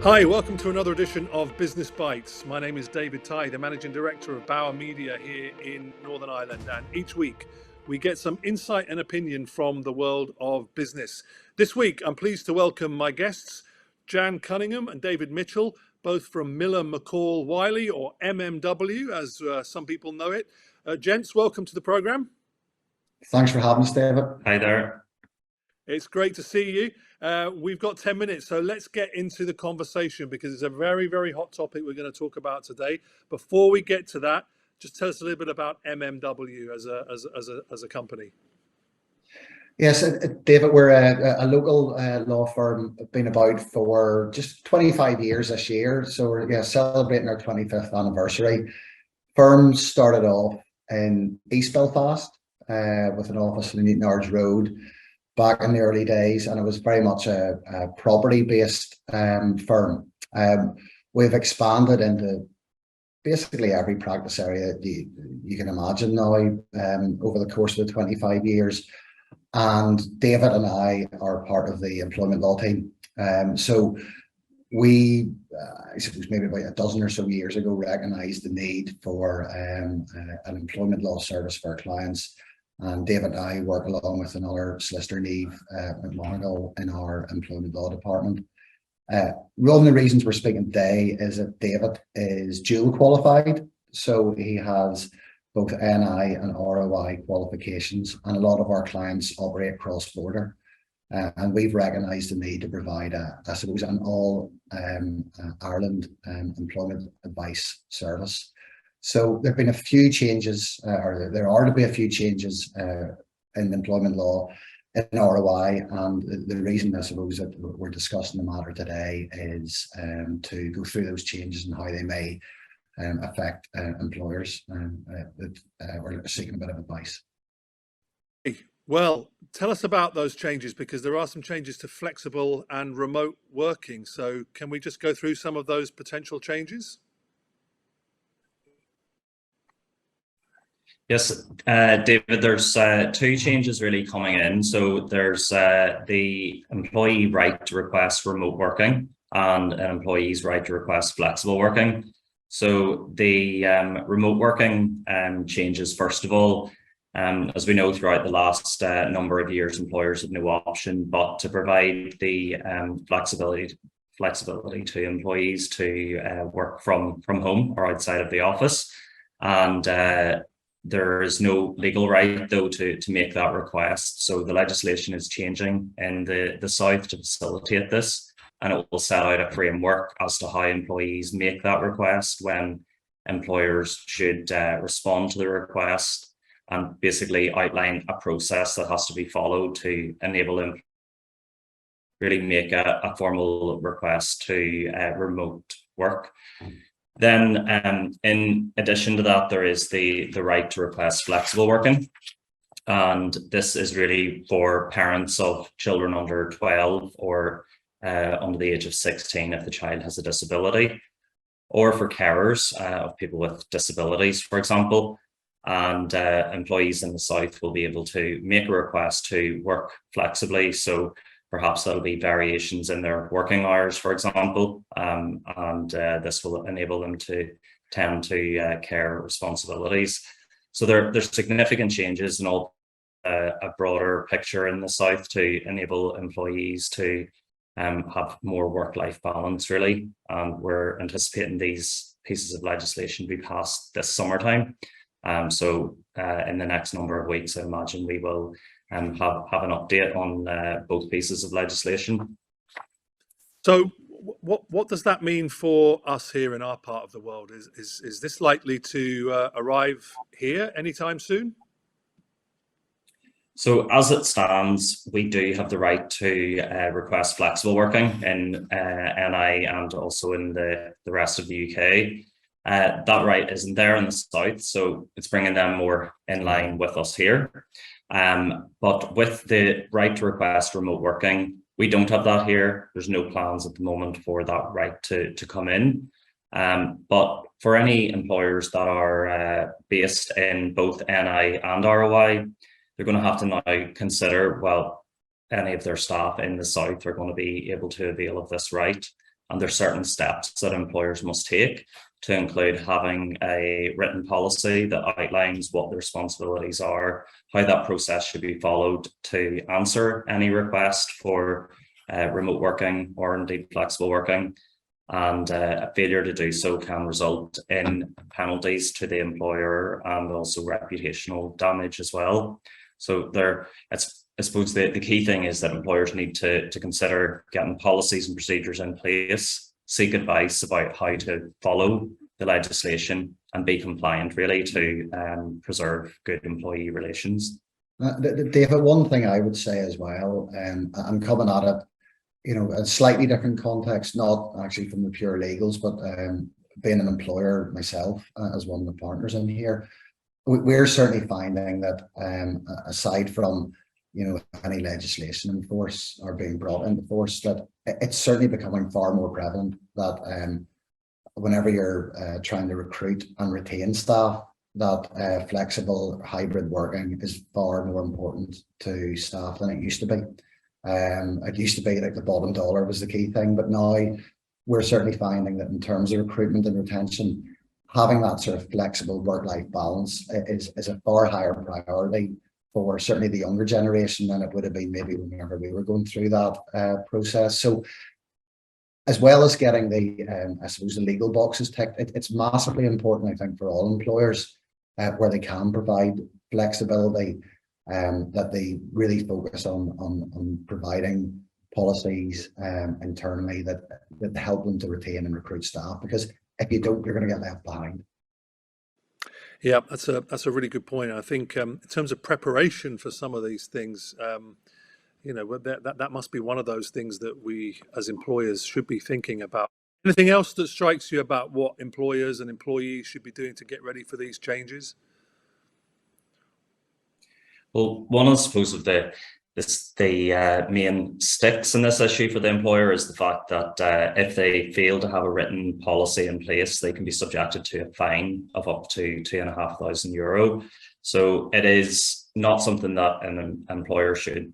Hi, welcome to another edition of Business Bites. My name is David Tighe, the Managing Director of Bauer Media here in Northern Ireland, and each week we get some insight and opinion from the world of business. This week I'm pleased to welcome my guests, Jan Cunningham and David Mitchell, both from Millar McCall Wylie, or MMW as some people know it. Gents, welcome to the programme. Thanks for having us, David. Hi there. It's great to see you. We've got 10 minutes, so let's get into the conversation because it's a very, very hot topic we're going to talk about today. Before we get to that, just tell us a little bit about MMW as a company. Yes, David, we're a local law firm, been about for just 25 years this year. So we're celebrating our 25th anniversary. Firm started off in East Belfast with an office in Newton Ards Road back in the early days, and it was very much a property-based firm. We've expanded into basically every practice area you can imagine now over the course of the 25 years. And David and I are part of the employment law team. So we, I suppose maybe about a dozen or so years ago, recognised the need for an employment law service for our clients. And David and I work along with another solicitor, Neve McMonigal, in our employment law department. One of the reasons we're speaking today is that David is dual qualified. So he has both NI and ROI qualifications, and a lot of our clients operate cross-border. And we've recognised the need to provide, I suppose, an all Ireland employment advice service. So there have been a few changes, or there are to be a few changes in employment law in ROI, and the reason I suppose that we're discussing the matter today is to go through those changes and how they may affect employers that are seeking a bit of advice. Well, tell us about those changes, because there are some changes to flexible and remote working. So can we just go through some of those potential changes? Yes, David, there's two changes really coming in. So there's the employee right to request remote working and an employee's right to request flexible working. So the remote working changes, first of all, as we know, throughout the last number of years, employers have no option but to provide the flexibility to employees to work from home or outside of the office. And there is no legal right, though, to make that request. So the legislation is changing in the South to facilitate this, and it will set out a framework as to how employees make that request, when employers should respond to the request, and basically outline a process that has to be followed to enable them really make a formal request to remote work. Then in addition to that, there is the right to request flexible working. And this is really for parents of children under 12 or under the age of 16 if the child has a disability, or for carers of people with disabilities, for example. And employees in the South will be able to make a request to work flexibly. So perhaps there'll be variations in their working hours, for example, and this will enable them to tend to care responsibilities. So there's significant changes in all a broader picture in the South to enable employees to have more work-life balance, really. And we're anticipating these pieces of legislation to be passed this summertime. So in the next number of weeks, I imagine we will have an update on both pieces of legislation. So what does that mean for us here in our part of the world? Is this likely to arrive here anytime soon? So as it stands, we do have the right to request flexible working in NI and also in the rest of the UK. That right isn't there in the South, so it's bringing them more in line with us here. But with the right to request remote working, we don't have that here. There's no plans at the moment for that right to come in. But for any employers that are based in both NI and ROI, they're going to have to now consider, well, any of their staff in the South are going to be able to avail of this right. And there's certain steps that employers must take, to include having a written policy that outlines what the responsibilities are, how that process should be followed to answer any request for remote working or indeed flexible working. And a failure to do so can result in penalties to the employer and also reputational damage as well. So I suppose the key thing is that employers need to consider getting policies and procedures in place, seek advice about how to follow the legislation and be compliant, really, to preserve good employee relations. David, one thing I would say as well, I'm coming at it, a slightly different context, not actually from the pure legals, but being an employer myself as one of the partners in here, we're certainly finding that aside from any legislation in force or being brought into force, that it's certainly becoming far more prevalent that whenever you're trying to recruit and retain staff, that flexible hybrid working is far more important to staff than it used to be. It used to be like the bottom dollar was the key thing, but now we're certainly finding that in terms of recruitment and retention, having that sort of flexible work-life balance is a far higher priority for certainly the younger generation than it would have been maybe whenever we were going through that process. So as well as getting the, I suppose, the legal boxes ticked, it's massively important, I think, for all employers where they can provide flexibility, that they really focus on providing policies internally that help them to retain and recruit staff, because if you don't, you're going to get left behind. Yeah, that's a really good point. I think in terms of preparation for some of these things, that must be one of those things that we as employers should be thinking about. Anything else that strikes you about what employers and employees should be doing to get ready for these changes? Well, one, I suppose, of the main sticks in this issue for the employer is the fact that if they fail to have a written policy in place, they can be subjected to a fine of up to €2,500. So it is not something that an employer should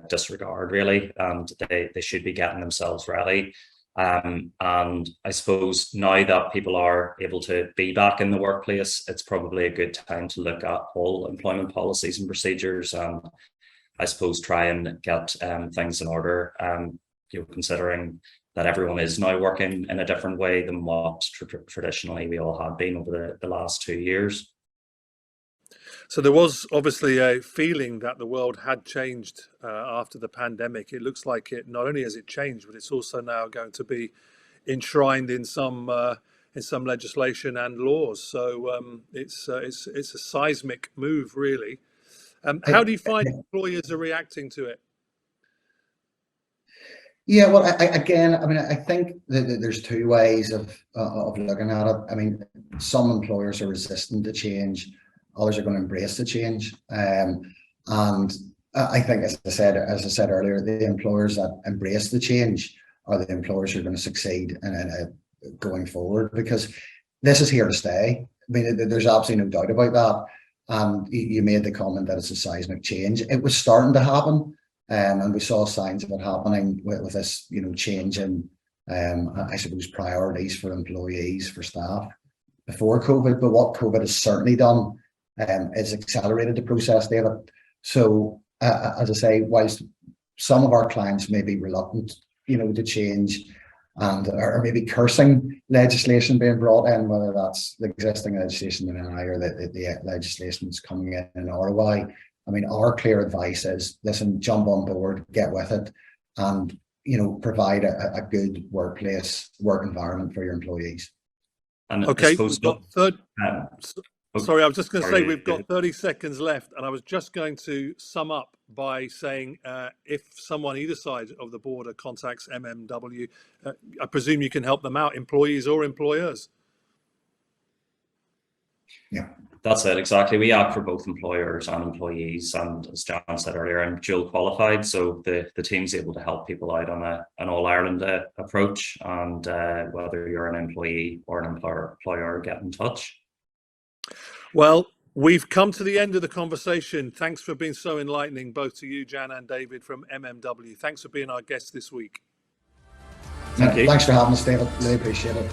disregard, really, and they should be getting themselves ready. And I suppose now that people are able to be back in the workplace, it's probably a good time to look at all employment policies and procedures, and I suppose try and get things in order, considering that everyone is now working in a different way than what traditionally we all had been over the last 2 years. So there was obviously a feeling that the world had changed after the pandemic. It looks like it not only has it changed, but it's also now going to be enshrined in some legislation and laws. So it's a seismic move, really. How do you find employers are reacting to it? Yeah, well, I think that there's two ways of looking at it. I mean, some employers are resistant to change, others are going to embrace the change. And I think, as I said earlier, the employers that embrace the change are the employers who are going to succeed in going forward, because this is here to stay. I mean, there's absolutely no doubt about that. And you made the comment that it's a seismic change. It was starting to happen, and we saw signs of it happening with this, change in, I suppose, priorities for employees, for staff before COVID. But what COVID has certainly done is accelerated the process, David. So, as I say, whilst some of our clients may be reluctant, to change, and or maybe cursing legislation being brought in, whether that's the existing legislation in NI or the legislation that's coming in ROI. I mean, our clear advice is, listen, jump on board, get with it, and provide a good work environment for your employees. And okay, we've got sorry, I was just going to say we've got 30 seconds left, and I was just going to sum up by saying if someone either side of the border contacts MMW, I presume you can help them out, employees or employers. Yeah, that's it, exactly. We act for both employers and employees, and as John said earlier, I'm dual qualified, so the team's able to help people out on an all-Ireland approach, and whether you're an employee or an employer, get in touch. Well, we've come to the end of the conversation. Thanks for being so enlightening, both to you, Jan and David from MMW. Thanks for being our guest this week. Thank you. Thanks for having us, David. Really appreciate it.